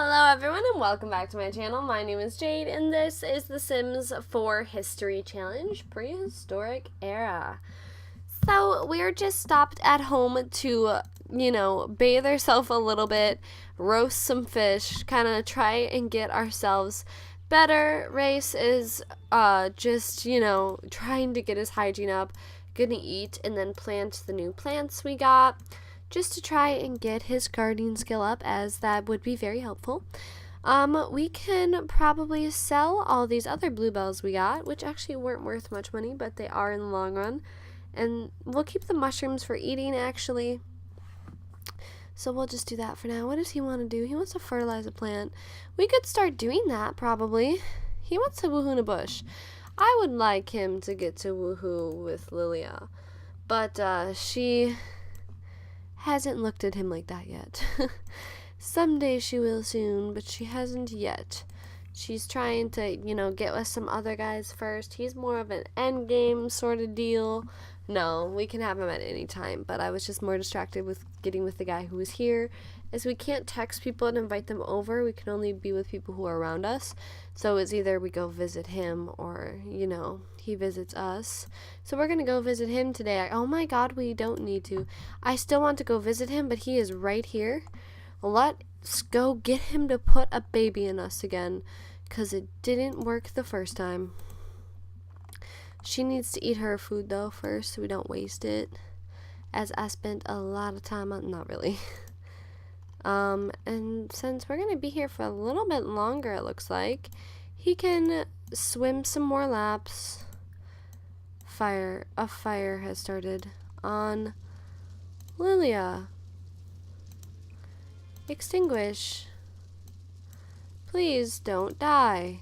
Hello everyone and welcome back to my channel. My name is Jade and this is the Sims 4 History Challenge Prehistoric Era. So we're just stopped at home to, bathe ourselves a little bit, roast some fish, kind of try and get ourselves better. Race is trying to get his hygiene up, gonna eat and then plant the new plants we got, just to try and get his gardening skill up, as that would be very helpful. We can probably sell all these other bluebells we got, which actually weren't worth much money, but they are in the long run. And we'll keep the mushrooms for eating, actually. So we'll just do that for now. What does he want to do? He wants to fertilize a plant. We could start doing that, probably. He wants to woohoo in a bush. I would like him to get to woohoo with Lilia, but she hasn't looked at him like that yet. Someday she will soon, but she hasn't yet. She's trying to, get with some other guys first. He's more of an endgame sort of deal. No, we can have him at any time, but I was just more distracted with getting with the guy who was here, as we can't text people and invite them over. We can only be with people who are around us. So it's either we go visit him or, he visits us. So we're going to go visit him today. Oh my god, we don't need to. I still want to go visit him, but he is right here. Let's go get him to put a baby in us again, because it didn't work the first time. She needs to eat her food though first, so we don't waste it, as I spent a lot of time on, not really. And since we're going to be here for a little bit longer, it looks like, he can swim some more laps. A fire has started on Lilia. Extinguish. Please don't die.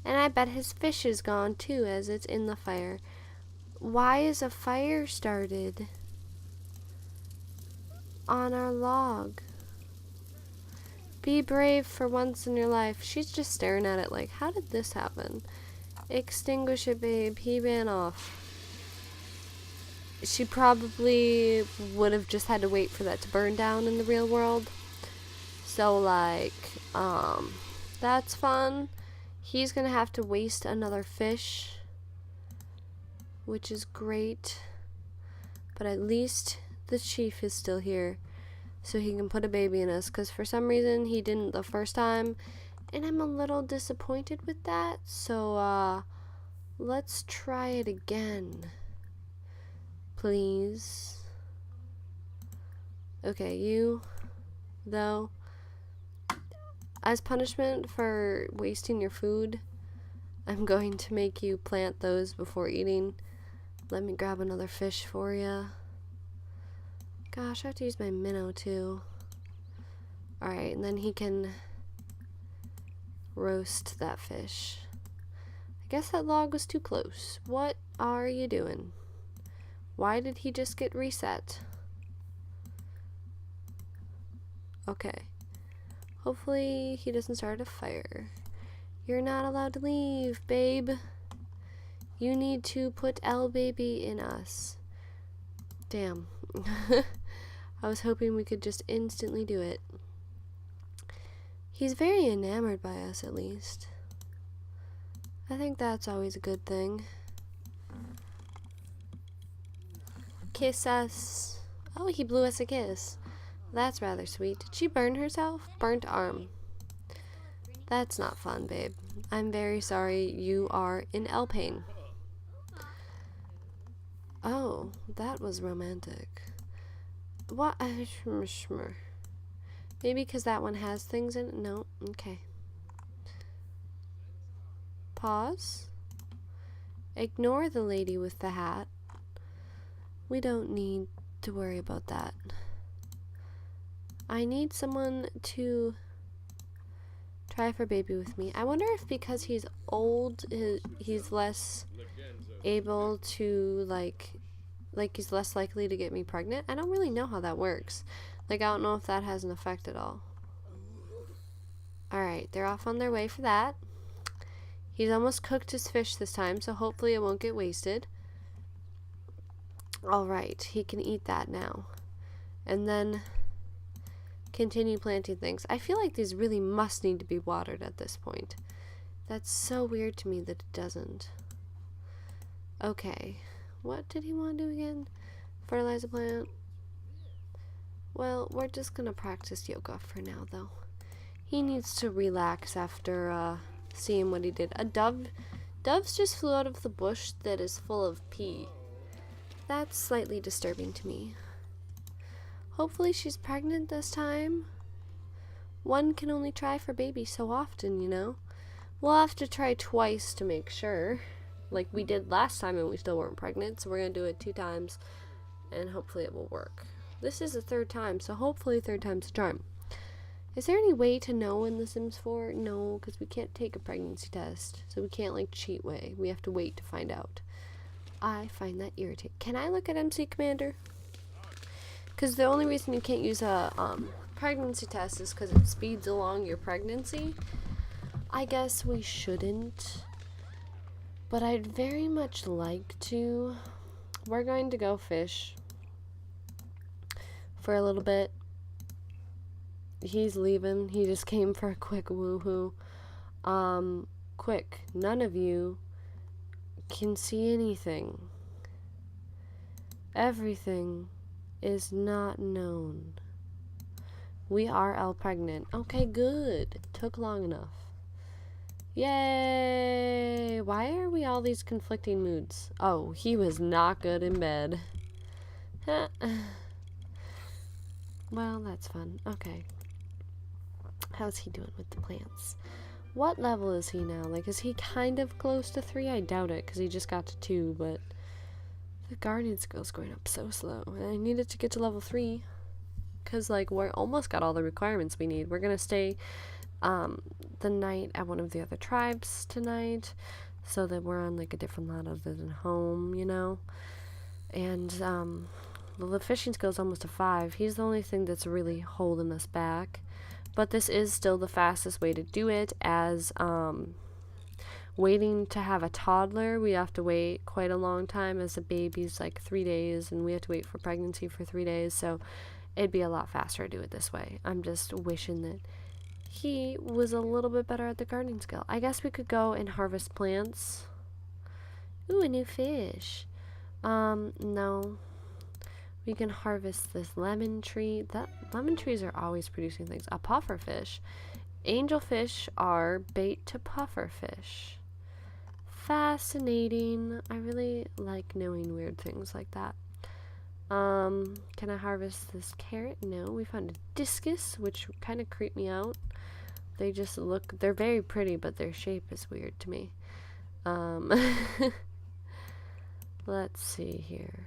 And I bet his fish is gone too, as it's in the fire. Why is a fire started on our log? Be brave for once in your life. She's just staring at it like, how did this happen? Extinguish it, babe. He ran off. She probably would have just had to wait for that to burn down in the real world. So, that's fun. He's gonna have to waste another fish, which is great. But at least the chief is still here, so he can put a baby in us, because for some reason he didn't the first time, and I'm a little disappointed with that. So let's try it again, please. Okay, you, though, as punishment for wasting your food, I'm going to make you plant those before eating. Let me grab another fish for you. Gosh, I have to use my minnow too. Alright, and then he can roast that fish. I guess that log was too close. What are you doing? Why did he just get reset? Okay. Hopefully he doesn't start a fire. You're not allowed to leave, babe. You need to put L baby in us. Damn. I was hoping we could just instantly do it. He's very enamored by us, at least. I think that's always a good thing. Kiss us. Oh, he blew us a kiss. That's rather sweet. Did she burn herself? Burnt arm. That's not fun, babe. I'm very sorry you are in L pain. Oh, that was romantic. What? Maybe because that one has things in it? No? Okay. Pause. Ignore the lady with the hat. We don't need to worry about that. I need someone to try for baby with me. I wonder if because he's old, he's less able to, like he's less likely to get me pregnant. I don't really know how that works. I don't know if that has an effect at all. Alright, they're off on their way for that. He's almost cooked his fish this time, so hopefully it won't get wasted. Alright, he can eat that now. And then continue planting things. I feel like these really must need to be watered at this point. That's so weird to me that it doesn't. Okay. What did he want to do again? Fertilize a plant? Well, we're just gonna practice yoga for now, though. He needs to relax after seeing what he did. Doves just flew out of the bush that is full of pee. That's slightly disturbing to me. Hopefully she's pregnant this time. One can only try for baby so often, you know. We'll have to try twice to make sure, like we did last time and we still weren't pregnant, so we're gonna do it 2 times and hopefully it will work. This is the 3rd time, so hopefully 3rd time's a charm. Is there any way to know in The Sims 4? No, because we can't take a pregnancy test, so we can't like cheat way. We have to wait to find out. I find that irritating. Can I look at MC Commander? Because the only reason you can't use a pregnancy test is because it speeds along your pregnancy. I guess we shouldn't, but I'd very much like to. We're going to go fish for a little bit. He's leaving. He just came for a quick woohoo. Quick. None of you can see anything. Everything is not known. We are all pregnant. Okay, good. Took long enough. Yay! Why are we all these conflicting moods? Oh, he was not good in bed. Well, that's fun. Okay. How's he doing with the plants? What level is he now? Like, is he kind of close to 3? I doubt it, because he just got to 2, but the gardening skill's going up so slow. And I needed to get to level 3, because, like, we're almost got all the requirements we need. We're going to stay the night at one of the other tribes tonight, so that we're on, like, a different lot other than home, you know? And, well, the fishing skill's almost a 5. He's the only thing that's really holding us back. But this is still the fastest way to do it, as waiting to have a toddler, we have to wait quite a long time, as a baby's like 3 days, and we have to wait for pregnancy for 3 days, so it'd be a lot faster to do it this way. I'm just wishing that he was a little bit better at the gardening skill. I guess we could go and harvest plants. Ooh, a new fish. No. We can harvest this lemon tree. That lemon trees are always producing things. A puffer fish. Angelfish are bait to puffer fish. Fascinating. I really like knowing weird things like that. Can I harvest this carrot? No. We found a discus, which kind of creep me out. They just look, they're very pretty, but their shape is weird to me. Let's see here.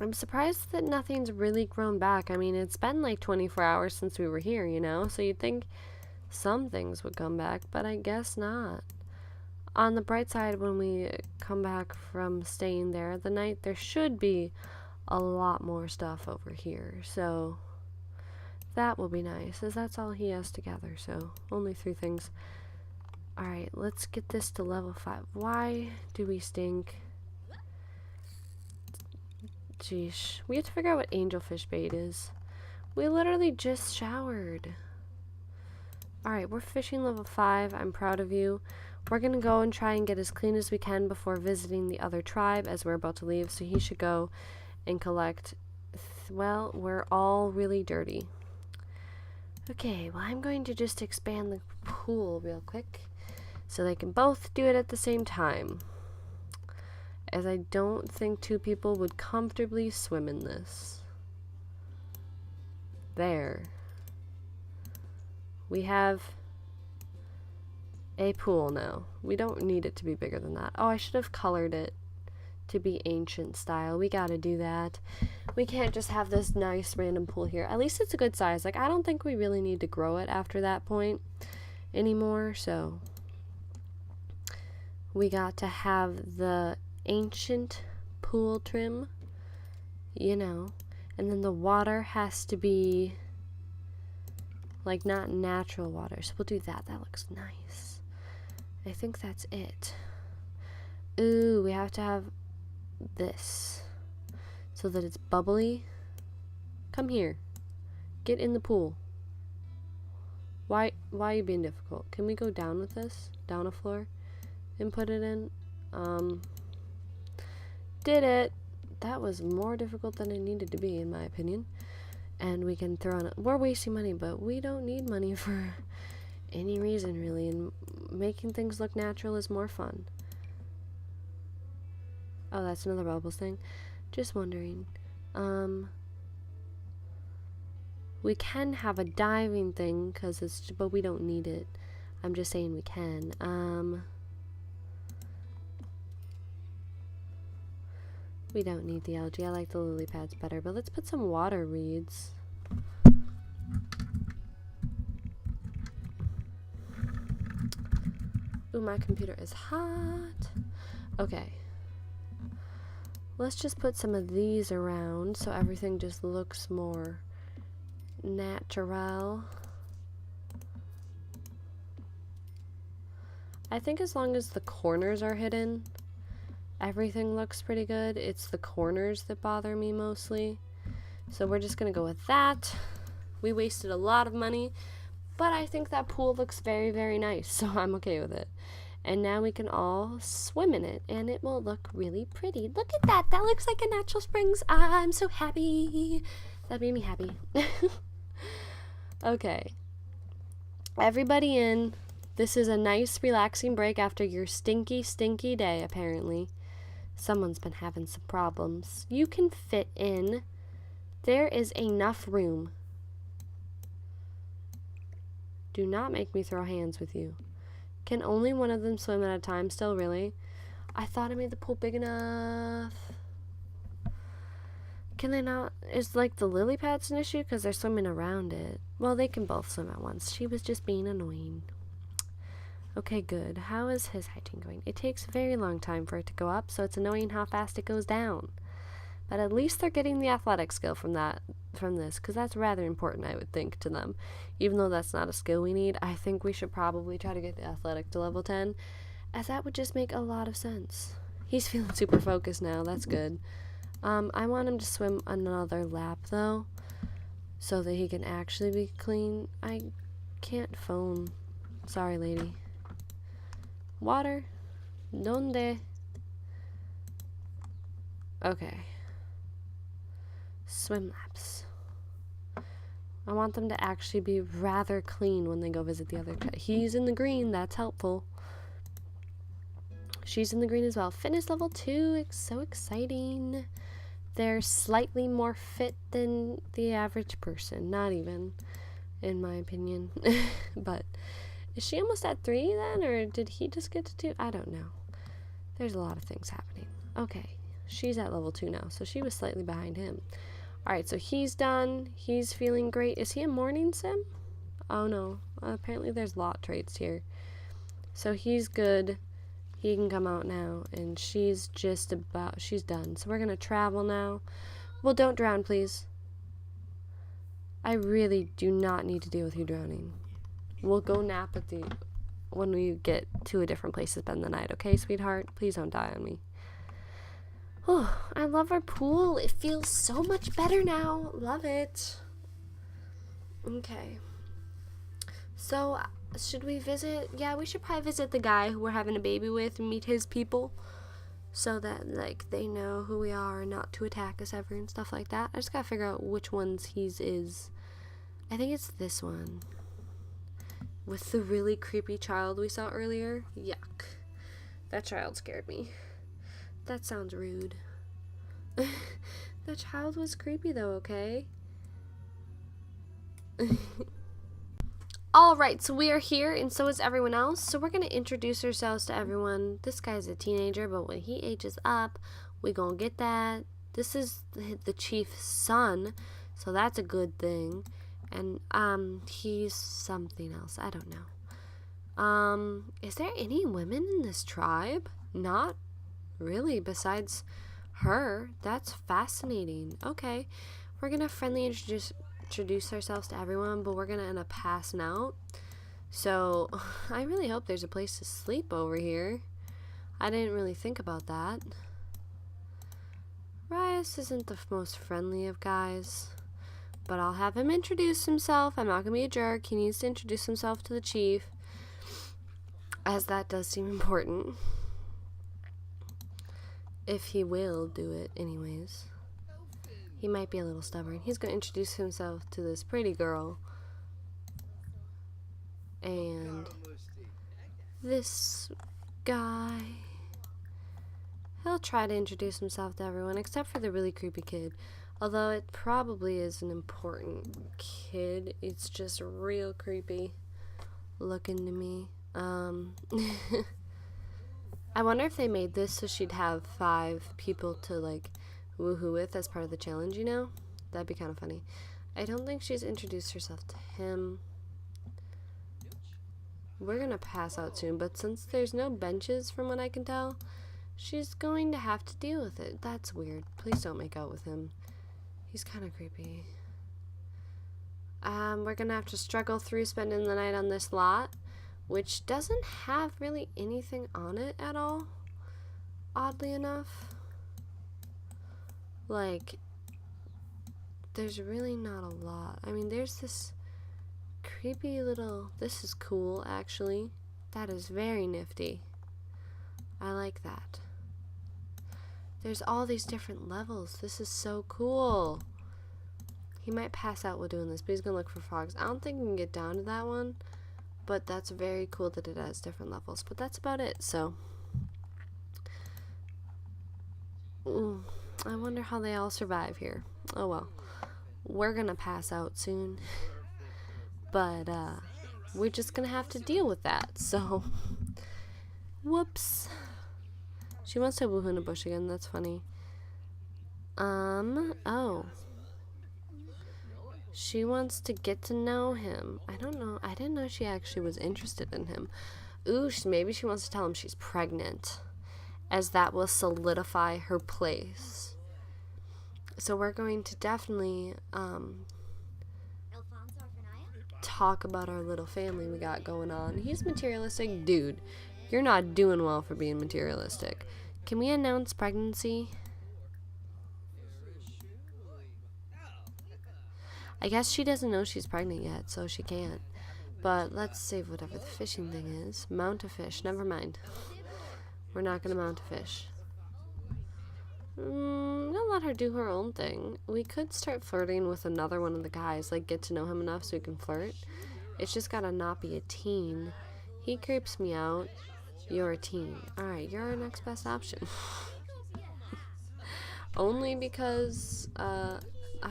I'm surprised that nothing's really grown back. I mean, it's been like 24 hours since we were here, you know? So you'd think some things would come back, but I guess not. On the bright side, when we come back from staying there the night, there should be a lot more stuff over here. So that will be nice, as that's all he has to gather. So only 3 things. Alright, let's get this to level 5. Why do we stink? Jeesh. We have to figure out what angelfish bait is. We literally just showered. Alright, we're fishing level 5. I'm proud of you. We're going to go and try and get as clean as we can before visiting the other tribe, as we're about to leave. So he should go and collect. Well, we're all really dirty. Okay, well, I'm going to just expand the pool real quick, so they can both do it at the same time, as I don't think 2 people would comfortably swim in this. There. We have a pool now. We don't need it to be bigger than that. Oh, I should have colored it to be ancient style. We gotta do that. We can't just have this nice random pool here. At least it's a good size. Like, I don't think we really need to grow it after that point anymore, so we got to have the ancient pool trim, you know, and then the water has to be like not natural water, so we'll do that. That looks nice. I think that's it. Ooh, we have to have this so that it's bubbly. come here. Get in the pool. Why are you being difficult? Can we go down with this? Down a floor? And put it in? Did it. That was more difficult than it needed to be, in my opinion. And we can throw on we're wasting money, but we don't need money for any reason, really. And making things look natural is more fun. Oh, that's another bubbles thing. Just wondering. We can have a diving thing, but we don't need it. I'm just saying we can. We don't need the algae. I like the lily pads better, but let's put some water reeds. Ooh, my computer is hot. Okay. Let's just put some of these around so everything just looks more natural. I think as long as the corners are hidden, everything looks pretty good. It's the corners that bother me mostly. So we're just gonna go with that. We wasted a lot of money, but I think that pool looks very, very nice, so I'm okay with it. And now we can all swim in it, and it will look really pretty. Look at that. That looks like a natural springs. I'm so happy. That made me happy. Okay. Everybody in. This is a nice, relaxing break after your stinky, stinky day, apparently. Someone's been having some problems. You can fit in. There is enough room. Do not make me throw hands with you. Can only one of them swim at a time still, really? I thought I made the pool big enough. Can they not? Is like the lily pads an issue because they're swimming around it? Well, they can both swim at once. She was just being annoying. Okay, good. How is his hygiene going? It takes a very long time for it to go up, so it's annoying how fast it goes down. But at least they're getting the athletic skill from this, because that's rather important, I would think, to them. Even though that's not a skill we need, I think we should probably try to get the athletic to level 10, as that would just make a lot of sense. He's feeling super focused now. That's good. I want him to swim another lap, though, so that he can actually be clean. I can't phone. Sorry, lady. Water? Donde? Okay. Swim laps. I want them to actually be rather clean when they go visit the other cat. He's in the green. That's helpful. She's in the green as well. Fitness level 2. It's so exciting. They're slightly more fit than the average person. Not even, in my opinion. But is she almost at 3 then? Or did he just get to 2? I don't know. There's a lot of things happening. Okay. She's at level 2 now. So she was slightly behind him. Alright, so he's done. He's feeling great. Is he a morning sim? Oh no. Apparently there's lot traits here. So he's good. He can come out now. And she's done. So we're going to travel now. Well, don't drown, please. I really do not need to deal with you drowning. We'll go nap when we get to a different place to spend the night. Okay, sweetheart? Please don't die on me. Oh, I love our pool. It feels so much better now. Love it. Okay. So, should we visit? Yeah, we should probably visit the guy who we're having a baby with and meet his people. So that, like, they know who we are and not to attack us ever and stuff like that. I just gotta figure out which ones he's is. I think it's this one. With the really creepy child we saw earlier. Yuck. That child scared me. That sounds rude. The child was creepy though, okay? Alright, so we are here and so is everyone else. So we're going to introduce ourselves to everyone. This guy's a teenager, but when he ages up, we going to get that. This is the chief's son, so that's a good thing. And he's something else. I don't know. Is there any women in this tribe? Not really, besides her. That's fascinating. Okay, we're gonna friendly introduce ourselves to everyone, but we're gonna end up passing out. So I really hope there's a place to sleep over here. I didn't really think about that. Rias isn't the most friendly of guys. But I'll have him introduce himself. I'm not going to be a jerk. He needs to introduce himself to the chief, as that does seem important. If he will do it anyways. He might be a little stubborn. He's going to introduce himself to this pretty girl. And this guy, he'll try to introduce himself to everyone except for the really creepy kid. Although it probably is an important kid. It's just real creepy looking to me. I wonder if they made this so she'd have 5 people to like woohoo with as part of the challenge, you know? That'd be kind of funny. I don't think she's introduced herself to him. We're gonna pass out soon, but since there's no benches from what I can tell, she's going to have to deal with it. That's weird. Please don't make out with him. He's kind of creepy. We're gonna have to struggle through spending the night on this lot, which doesn't have really anything on it at all, oddly enough. Like, there's really not a lot. I mean, there's this creepy little, this is cool actually. That is very nifty. I like that. There's all these different levels. This is so cool. He might pass out while doing this, but he's gonna look for frogs. I don't think we can get down to that one, but that's very cool that it has different levels. But that's about it, so. Ooh, I wonder how they all survive here. Oh well. We're gonna pass out soon. But, we're just gonna have to deal with that, so. Whoops. She wants to woohoo in a bush again, that's funny. Oh. She wants to get to know him. I don't know. I didn't know she actually was interested in him. Ooh, maybe she wants to tell him she's pregnant, as that will solidify her place. So we're going to definitely, talk about our little family we got going on. He's materialistic. Dude, you're not doing well for being materialistic. Can we announce pregnancy? I guess she doesn't know she's pregnant yet, so she can't. But let's save whatever the fishing thing is. Mount a fish. Never mind. We're not going to mount a fish. I'll let her do her own thing. We could start flirting with another one of the guys, like get to know him enough so we can flirt. It's just gotta not be a teen. He creeps me out. You're a teen. Alright, you're our next best option. Only because, I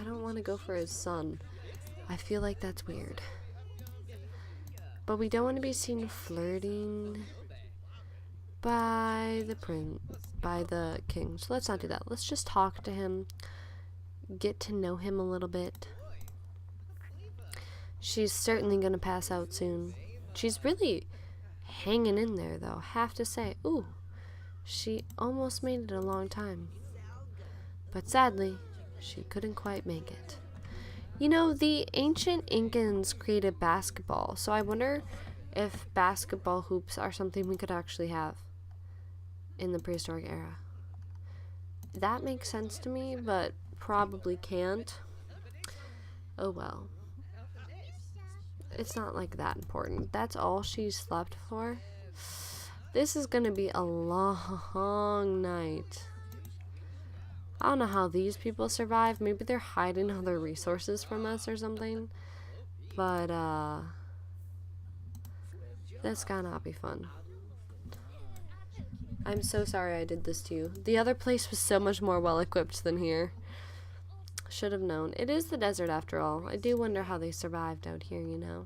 don't want to go for his son. I feel like that's weird. But we don't want to be seen flirting by the king. So let's not do that. Let's just talk to him, get to know him a little bit. She's certainly gonna pass out soon. She's really hanging in there though, have to say. Ooh, she almost made it a long time, but sadly she couldn't quite make it. You know, the ancient Incans created basketball, so I wonder if basketball hoops are something we could actually have in the prehistoric era. That makes sense to me, but probably can't. Oh well. It's not like that important. That's all she slept for. This is gonna be a long night. I don't know how these people survive. Maybe they're hiding all their resources from us or something. But, this gotta not be fun. I'm so sorry I did this to you. The other place was so much more well-equipped than here. Should have known. It is the desert after all. I do wonder how they survived out here, you know.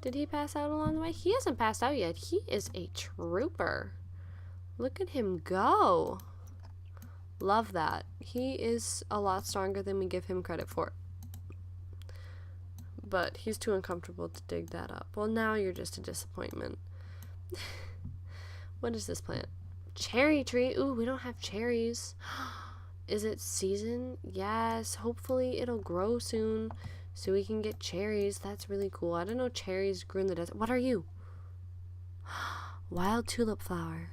Did he pass out along the way? He hasn't passed out yet. He is a trooper. Look at him go. Love that. He is a lot stronger than we give him credit for. But he's too uncomfortable to dig that up. Well, now you're just a disappointment. What is this plant? Cherry tree. Ooh, we don't have cherries. Is it season? Yes. Hopefully it'll grow soon so we can get cherries. That's really cool. I don't know cherries grew in the desert. What are you? Wild tulip flower.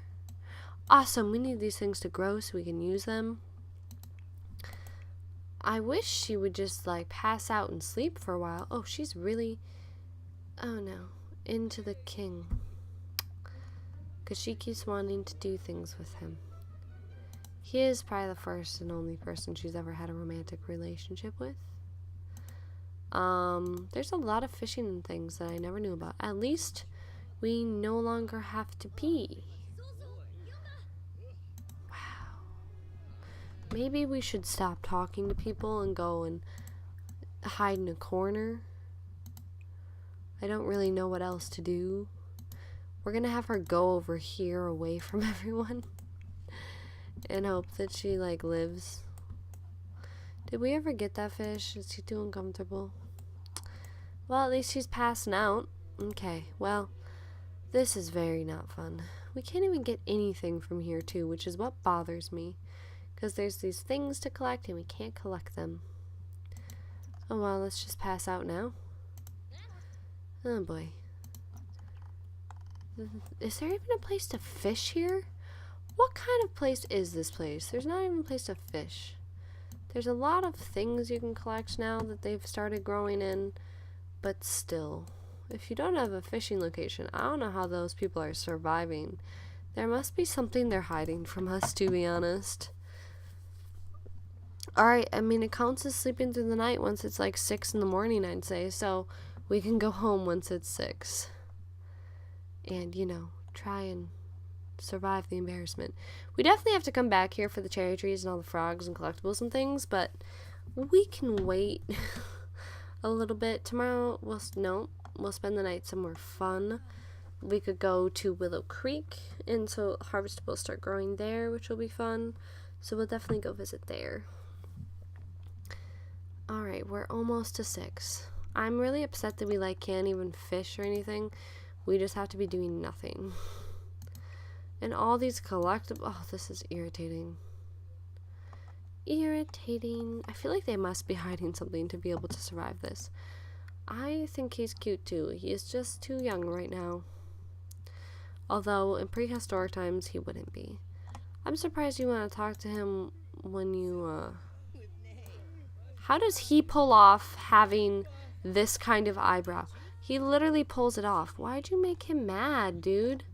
Awesome. We need these things to grow so we can use them. I wish she would just like pass out and sleep for a while. Oh, she's really, oh no, into the king. Because she keeps wanting to do things with him. He is probably the first and only person she's ever had a romantic relationship with. There's a lot of fishing and things that I never knew about. At least we no longer have to pee. Wow. Maybe we should stop talking to people and go and hide in a corner. I don't really know what else to do. We're gonna have her go over here away from everyone and hope that she like lives. Did we ever get that fish? Is she too uncomfortable? Well, at least she's passing out. Okay, well, this is very not fun. We can't even get anything from here too, which is what bothers me. Because there's these things to collect and we can't collect them. Oh well, let's just pass out now. Oh boy. Is there even a place to fish here? What kind of place is this place? There's not even a place to fish. There's a lot of things you can collect now that they've started growing in, but still, if you don't have a fishing location, I don't know how those people are surviving. There must be something they're hiding from us, to be honest. Alright, I mean, it counts as sleeping through the night once it's like 6 in the morning, I'd say, so we can go home once it's 6. And, you know, try and survive the embarrassment. We definitely have to come back here for the cherry trees and all the frogs and collectibles and things, but we can wait a little bit. Tomorrow, we'll spend the night somewhere fun. We could go to Willow Creek, and so harvestables start growing there, which will be fun. So we'll definitely go visit there. Alright, we're almost to 6. I'm really upset that we can't even fish or anything. We just have to be doing nothing. And all these collectibles, oh, this is irritating. Irritating. I feel like they must be hiding something to be able to survive this. I think he's cute too. He is just too young right now. Although in prehistoric times he wouldn't be. I'm surprised you want to talk to him when you, How does he pull off having this kind of eyebrow? He literally pulls it off. Why'd you make him mad, dude?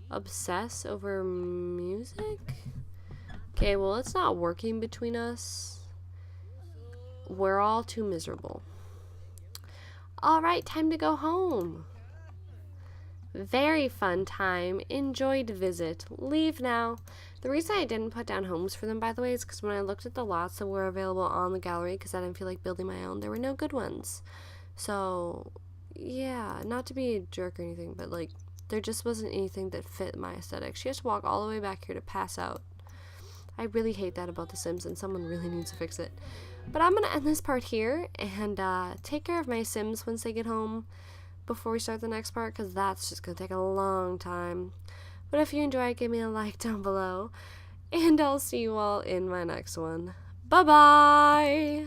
Obsess over music? Okay, well, it's not working between us. We're all too miserable. Alright, time to go home. Very fun time. Enjoyed visit. Leave now. The reason I didn't put down homes for them, by the way, is because when I looked at the lots that were available on the gallery, because I didn't feel like building my own, there were no good ones. So, yeah, not to be a jerk or anything, but there just wasn't anything that fit my aesthetic. She has to walk all the way back here to pass out. I really hate that about The Sims, and someone really needs to fix it. But I'm going to end this part here and take care of my Sims once they get home before we start the next part, because that's just going to take a long time. But if you enjoyed, give me a like down below, and I'll see you all in my next one. Bye-bye!